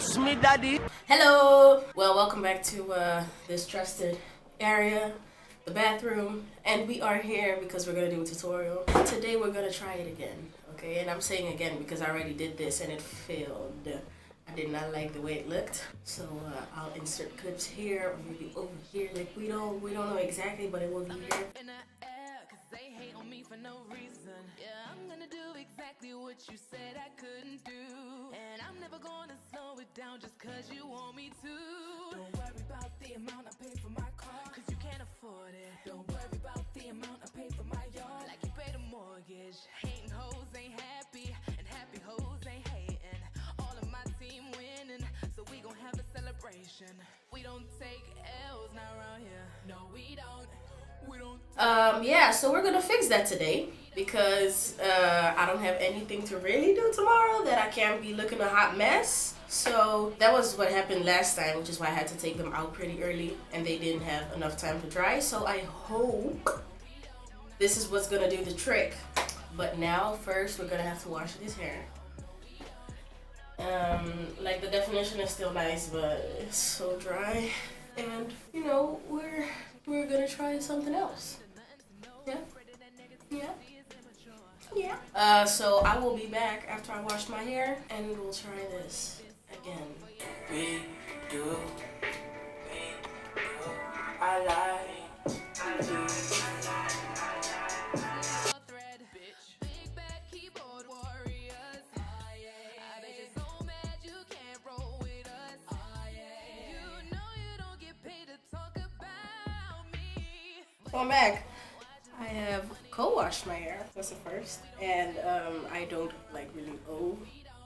boss me daddy. Hello! Well, welcome back to this trusted area, the bathroom, and we are here because we're gonna do a tutorial. Today we're gonna try it again, okay? And I'm saying again because I already did this and it failed. I did not like the way it looked, so I'll insert clips here or maybe over here. Like we don't know exactly, but it will be here. They hate on me for no reason. Yeah, I'm gonna do exactly what you said I couldn't do. And I'm never gonna slow it down just cause you want me to. Don't worry about the amount I pay for my car, cause you can't afford it. Don't worry about the amount I pay for my yard, like you paid a mortgage. Hating hoes ain't happy, and happy hoes ain't hating. All of my team winning, so we gon' have a celebration. We don't take L's not around here. No, we don't. Yeah, so we're gonna fix that today because I don't have anything to really do tomorrow that I can't be looking a hot mess. So that was what happened last time, which is why I had to take them out pretty early and they didn't have enough time to dry. So I hope this is what's gonna do the trick. But now first we're gonna have to wash this hair. Like the definition is still nice, but it's so dry. And you know, we're gonna try something else. Yeah. So I will be back after I wash my hair and we'll try this again. I like to do. So I'm back. I have co-washed my hair. That's the first, and I don't like really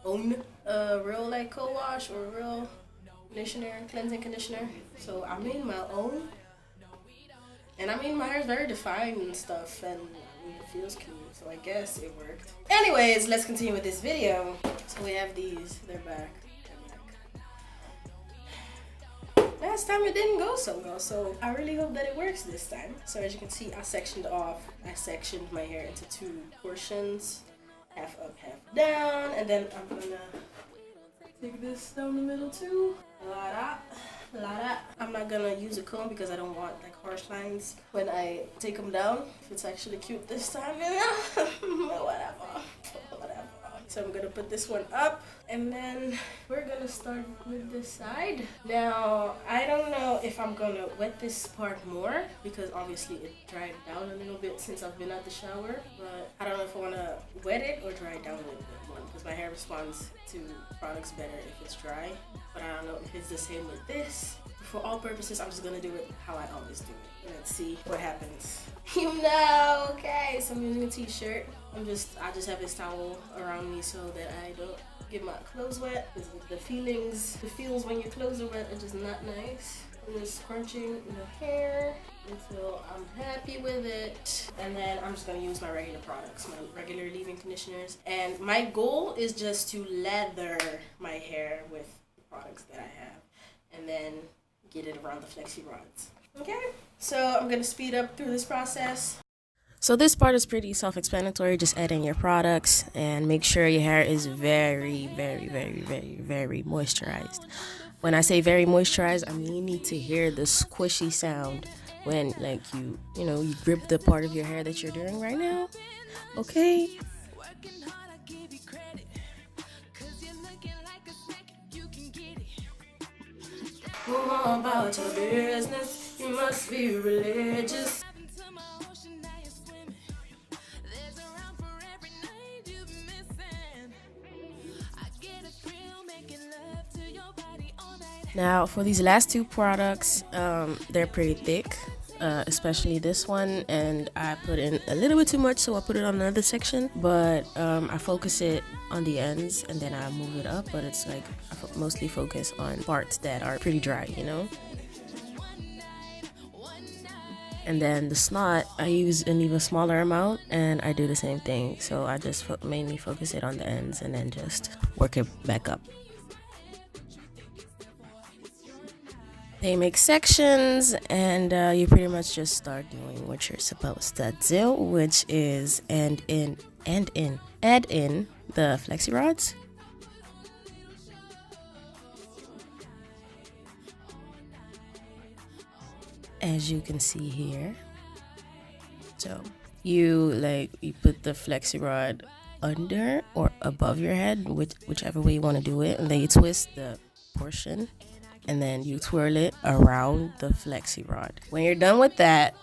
own a real like co-wash or a real cleansing conditioner. So I made my own, and I mean my hair is very defined and stuff, and I mean, it feels cute. So I guess it worked. Anyways, let's continue with this video. So we have these. They're back. Last time it didn't go so well, so I really hope that it works this time. So as you can see, I sectioned my hair into two portions, half up, half down, and then I'm gonna take this down the middle too. I'm not gonna use a comb because I don't want like harsh lines when I take them down. If it's actually cute this time, whatever. So I'm gonna put this one up and then we're gonna start with this side. Now, I don't know if I'm gonna wet this part more because obviously it dried down a little bit since I've been out the shower, but I don't know if I wanna wet it or dry it down a little bit more because my hair responds to products better if it's dry, but I don't know if it's the same with this. For all purposes, I'm just gonna do it how I always do it. Let's see what happens. Okay, so I'm using a t-shirt. I just have this towel around me so that I don't get my clothes wet. The feels when your clothes are wet are just not nice. I'm just scrunching the hair until I'm happy with it. And then I'm just gonna use my regular products, my regular leave-in conditioners. And my goal is just to lather my hair with the products that I have. And then get it around the Flexi rods. Okay, so I'm gonna speed up through this process. So this part is pretty self-explanatory. Just add in your products and make sure your hair is very, very, very, very, very moisturized. When I say very moisturized, I mean you need to hear the squishy sound when like you grip the part of your hair that you're doing right now. Okay? Go on about your business, you must be religious. Now for these last two products, they're pretty thick, especially this one, and I put in a little bit too much, so I put it on another section, but I focus it on the ends and then I move it up, but it's like I mostly focus on parts that are pretty dry, you know. And then the snot, I use an even smaller amount and I do the same thing, so I just mainly focus it on the ends and then just work it back up. They make sections and you pretty much just start doing what you're supposed to do, which is add in the Flexi rods. as you can see here. So you put the flexi rod under or above your head, whichever way you want to do it, and then you twist the portion and then you twirl it around the flexi rod. When you're done with that,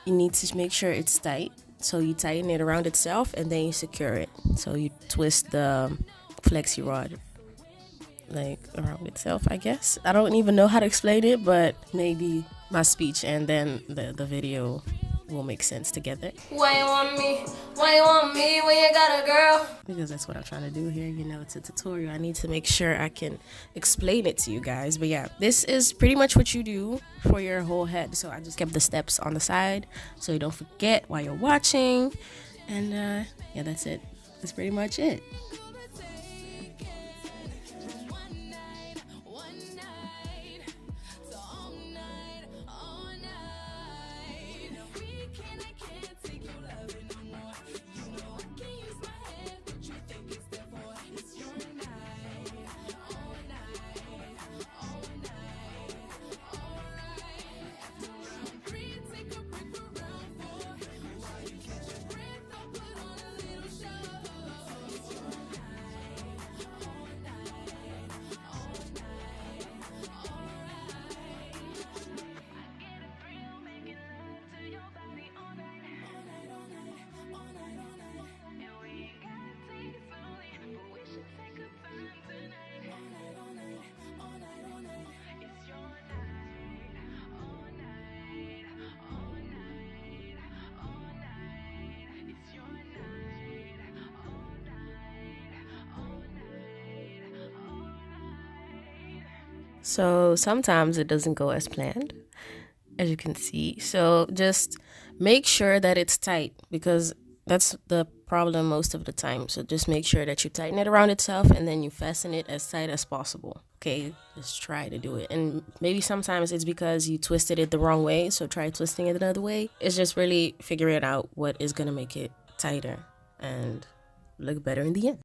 you need to make sure it's tight. So you tighten it around itself and then you secure it. So you twist the flexi rod like around itself, I guess. I don't even know how to explain it, but maybe my speech and then the video will make sense together. Why you want me? Why you want me when you got a girl? Because that's what I'm trying to do here. You know, it's a tutorial. I need to make sure I can explain it to you guys. But yeah, this is pretty much what you do for your whole head. So I just kept the steps on the side so you don't forget while you're watching. And yeah, that's it. That's pretty much it. So sometimes it doesn't go as planned, as you can see. So just make sure that it's tight, because that's the problem most of the time. So just make sure that you tighten it around itself and then you fasten it as tight as possible. Okay, just try to do it. And maybe sometimes it's because you twisted it the wrong way, so try twisting it another way. It's just really figuring out what is going to make it tighter and look better in the end.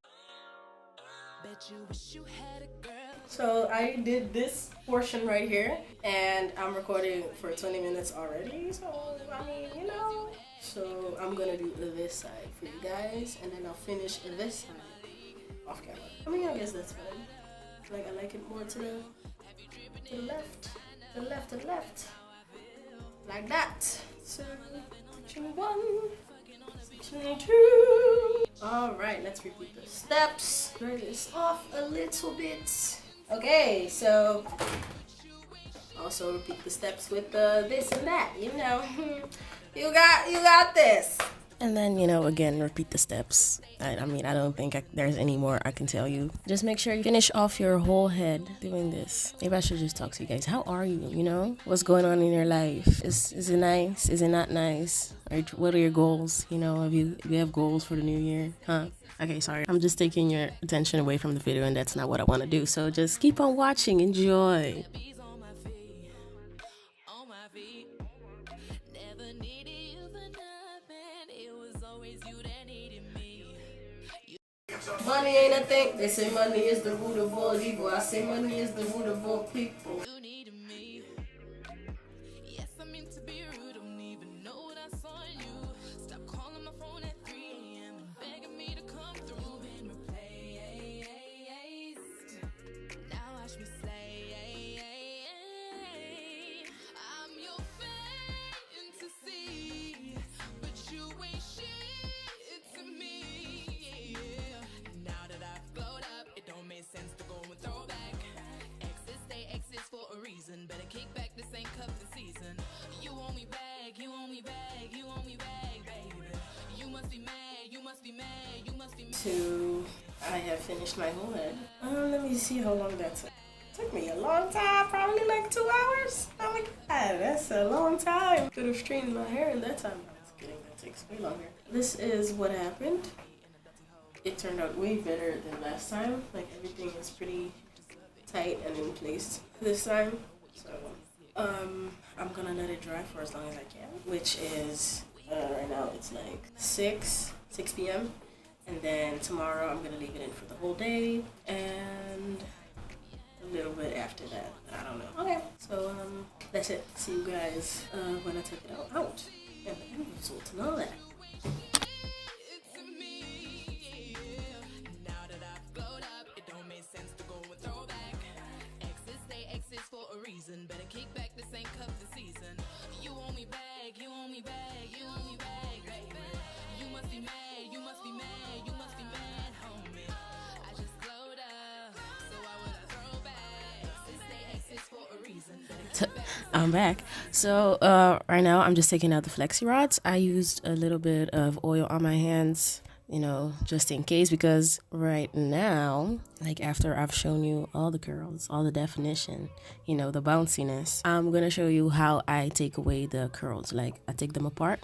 So I did this portion right here, and I'm recording for 20 minutes already, so I mean, you know. So I'm gonna do this side for you guys, and then I'll finish this side off camera. I mean, I guess that's fine. Like, I like it more to the left, to the left, to the left, like that. So section 1, section 2. All right, let's repeat the steps. Turn this off a little bit. Okay, so also repeat the steps with this and that, you know. you got this. And then, you know, again, repeat the steps. I mean, I don't think there's any more I can tell you. Just make sure you finish off your whole head doing this. Maybe I should just talk to you guys. How are you, you know? What's going on in your life? Is it nice? Is it not nice? Or what are your goals? You know, if you have goals for the new year, huh? Okay, sorry. I'm just taking your attention away from the video, and that's not what I want to do. So just keep on watching. Enjoy. Money ain't a thing. They say money is the root of all evil. I say money is the root of all people. You needed me. Yes, I mean to be rude. Don't even know what I saw in you. Stop calling my phone at 3 a.m. and begging me to come through. Been replaced. Now watch me slay. I'm your fantasy, but you ain't shit to me. Now that I've glowed up, it don't make sense to go and throw back. Exes stay exes for a reason. Better kick back, this ain't cup the season. You want me back, you want me back, you want me back, baby. You must be mad, you must be mad, you must be mad. So I have finished my whole head. Let me see how long that took. Took me a long time, probably like 2 hours. Oh my god, that's a long time. Could have straightened my hair in that time. I was kidding, that takes way longer. This is what happened. It turned out way better than last time. Like, everything is pretty tight and in place this time. So I'm gonna let it dry for as long as I can, which is right now it's like 6 p.m. and then tomorrow I'm gonna leave it in for the whole day, and a little bit after that, I don't know. Okay, so that's it. See you guys when I take it out and the end result and all that. Better kick back, this ain't cup the season. You want me back, you want me back, you want me back, baby. You must be mad, you must be mad, you must be mad, homie. I just glowed up, so why would I throw back? Since they exist for a reason. I'm back. So right now I'm just taking out the Flexi rods. I used a little bit of oil on my hands, you know, just in case, because right now, like after I've shown you all the curls, all the definition, you know, the bounciness, I'm gonna show you how I take away the curls. Like I take them apart,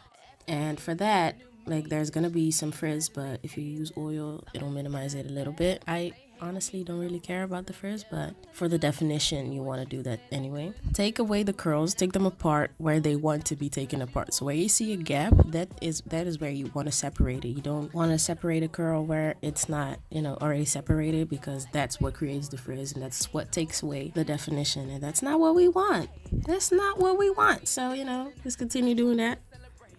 and for that, like there's gonna be some frizz, but if you use oil, it'll minimize it a little bit. I honestly don't really care about the frizz, but for the definition, you want to do that anyway. Take away the curls, take them apart where they want to be taken apart. So where you see a gap, that is where you want to separate it. You don't want to separate a curl where it's not, you know, already separated, because that's what creates the frizz and that's what takes away the definition, and that's not what we want. That's not what we want. So, you know, just continue doing that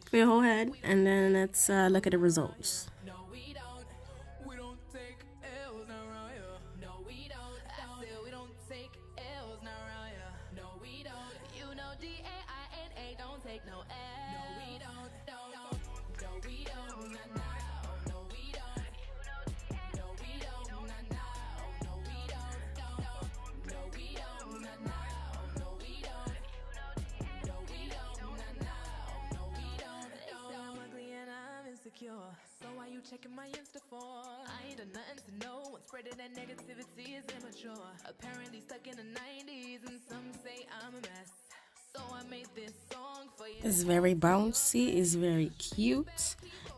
for your whole head, and then let's look at the results. So why you checking my Insta for? I ain't done nothing to no one. Spreading that negativity is immature. Apparently stuck in the 90s, and some say I'm a mess. So I made this song for you. It's very bouncy, it's very cute.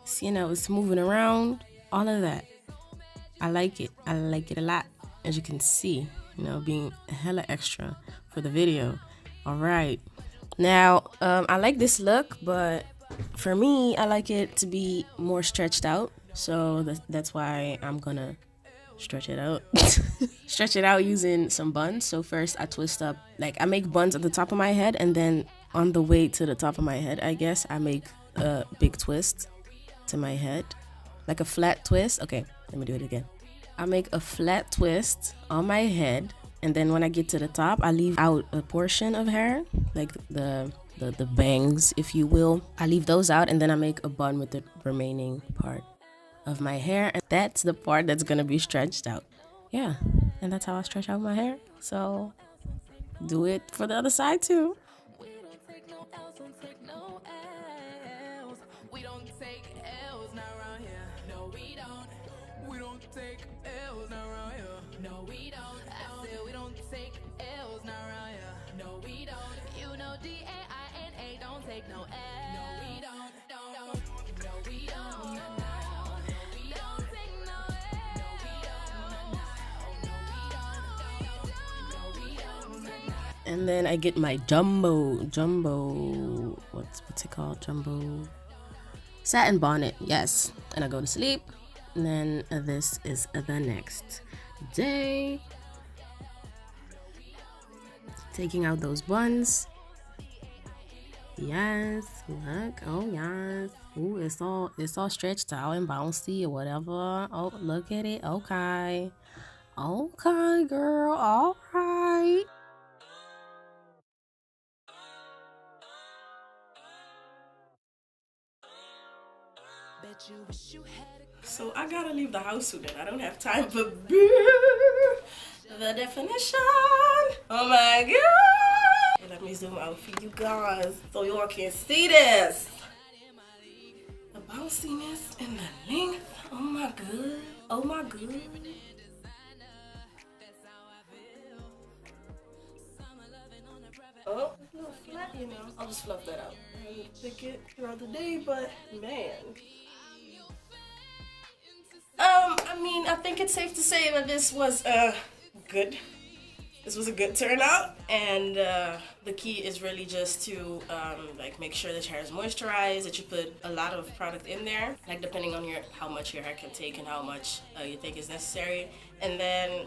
It's, you know, it's moving around, all of that. I like it a lot, as you can see, you know, being hella extra for the video. All right, now I like this look, but for me, I like it to be more stretched out, so that's why I'm gonna stretch it out. Stretch it out using some buns. So first I twist up, like I make buns at the top of my head, and then on the way to the top of my head, I guess, I make a big twist to my head, like a flat twist. Okay, let me do it again. I make a flat twist on my head, and then when I get to the top, I leave out a portion of hair, like the bangs, if you will. I leave those out, and then I make a bun with the remaining part of my hair, and that's the part that's gonna be stretched out. Yeah, and that's how I stretch out my hair. So do it for the other side too. We don't take no L's, don't take no L's. We don't take L's not around here. No, we don't. We don't take L's not around here. No, we don't. I said we don't take L's not around here. No, we don't. You know Dainá don't take no L's. No, we don't. No, we don't. And then I get my jumbo, what's it called? Jumbo satin bonnet, yes. And I go to sleep. And then this is the next day. Taking out those buns. Yes, look, oh yes. Ooh, it's all stretched out and bouncy or whatever. Oh, look at it. Okay. Okay, girl, all right. So I gotta leave the house soon, and I don't have time for the definition. Oh my god! Let me zoom out for you guys so y'all can see this. The bounciness and the length. Oh my god. Oh my god. Oh, it's a little flat, you know. I'll just fluff that out and pick it throughout the day, but man. I mean, I think it's safe to say that this was good. this was a good turnout. And the key is really just to like make sure that your hair is moisturized, that you put a lot of product in there, like depending on how much your hair can take and how much you think is necessary. And then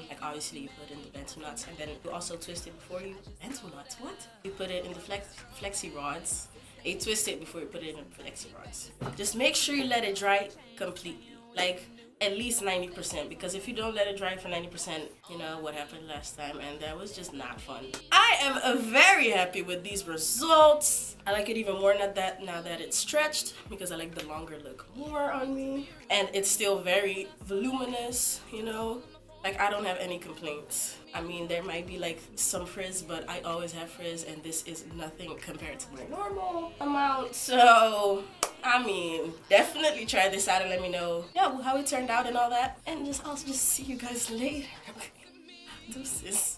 like obviously you put in the bento knots, and then you also twist it before you bento knots. What? You put it in the flexi rods. You twist it before you put it in the flexi rods. Just make sure you let it dry completely, like at least 90%, because if you don't let it dry for 90%, you know what happened last time, and that was just not fun. I am very happy with these results. I like it even more now that it's stretched, because I like the longer look more on me, and it's still very voluminous, you know. Like, I don't have any complaints. I mean, there might be like some frizz, but I always have frizz, and this is nothing compared to my normal amount. So, I mean, definitely try this out and let me know, yeah, how it turned out and all that. And I'll just see you guys later. Deuces.